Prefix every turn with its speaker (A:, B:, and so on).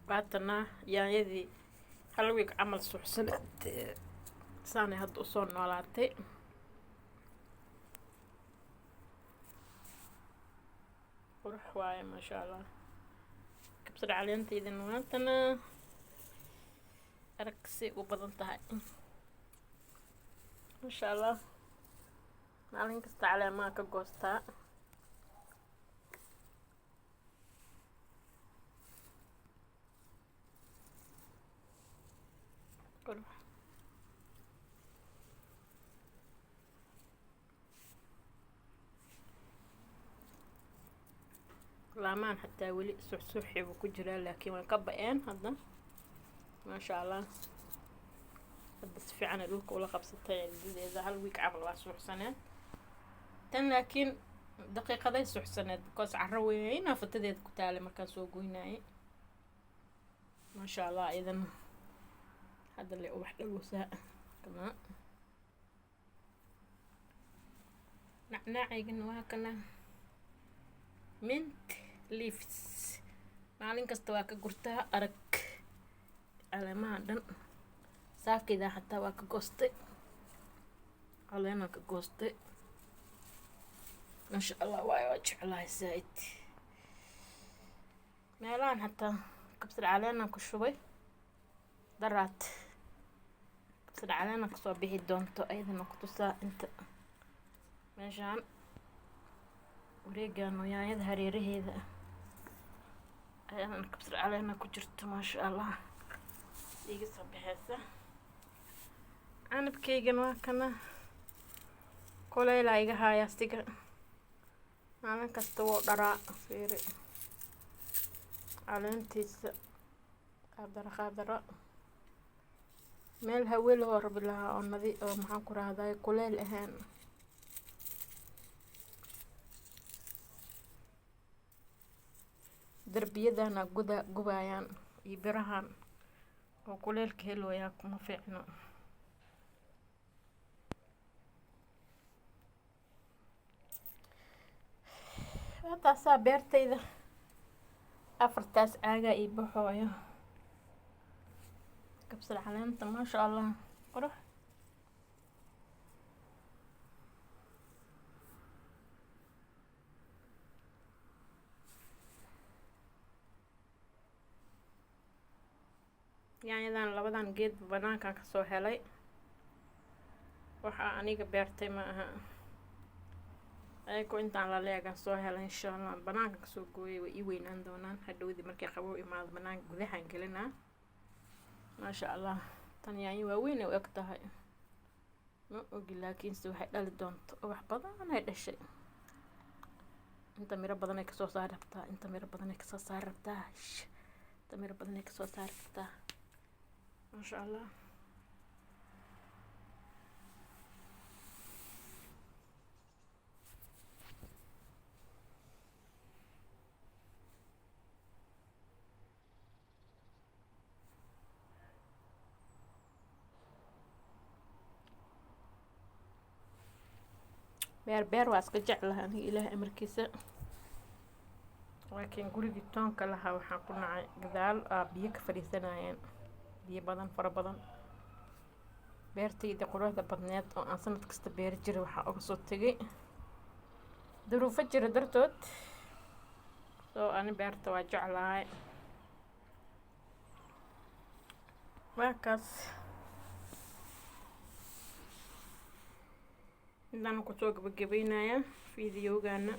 A: baatana yaanyadii hal week camal suuxsanad saanay hadda usoo noolaatay qurux waaye maasha allah kabsar caleentaydan waatana aragsi u badan tahay maasha allah maalin kasta caleemaha ka goostaa laamaan xataa weli suuxsuuxi buu ku jiraa laakiin waan ka ba'een hadda maasha allah hadda si fiican ay dhulka ula qabsatay cidideeda hal week camal waa suuxsaneed tan laakiin daqiiqaday suuxsaneed because carro weyn fatadeeda ku taalay markaan soo goynayay maasha allah idan hadda le ubax dhawsaa kama nacnaacaygan waa kana mint leaves maalin kasta waa ka gurtaa arag caleemaha dhan saakida xataa waa ka goostay caleena ka goostay maasha allah waa jeclahay zaaid meelahan xataa kabsar caleena ku shubay daraad kabsar caleena kasoo bixi doonto ayadana ku tusaa inta meeshaan wareegaan yaanyada hareeraheeda ayadana kabsar caleena ku jirto maasha allah iga soo baxaysa canabkaygan waa kana kuleylaa iga haaya siga maalin kasta wuu dharaa fiiri caleentiisa qaadara meel hawe loo rabi lahaa oo oo maxaan ku rahday kuleyl ahaan darbiyadana gubayaan iyo birahan oo kuleylka helooyaa kuma fiicno taasaa beertayda afartaas caaga ii baxooyo kabsar caleenta maasha allah qurux yaanyadan labadan geed banaankan kasoo helay waxa aniga beertay ma aha ayagoo intaan la leegan soo helay insha allah banaanka kasoo gooyay way ii weynaan doonaan hadhowdii markay qabow imaado banaanka gudahaan gelinaa maasha allah tan yaanyo waaweyn ay u eg tahay ma ogi laakiinse waxay dhali doonto ubax badan ay dhashay inta miro badan ay kasoo saari rabtaa inta miro badan ay kasoo saari rabtaa inta miro badan ay kasoo saari rabtaa maasha allah beer waa iska jeclahay aniga ilaahay amarkiisa laakiin gurigii toonka lahaa waxaan ku nacay gadaal biyo ka fadhiisanayeen biyo badan fara badan beertayda quruxda badneed oo aan sanad kasta beeri jiray waxaa uga soo tegay duruufo jira dartood soo ani beerta waa jeclahay markaas intaan ku soo gabagabaynayaa fiidiyowgaana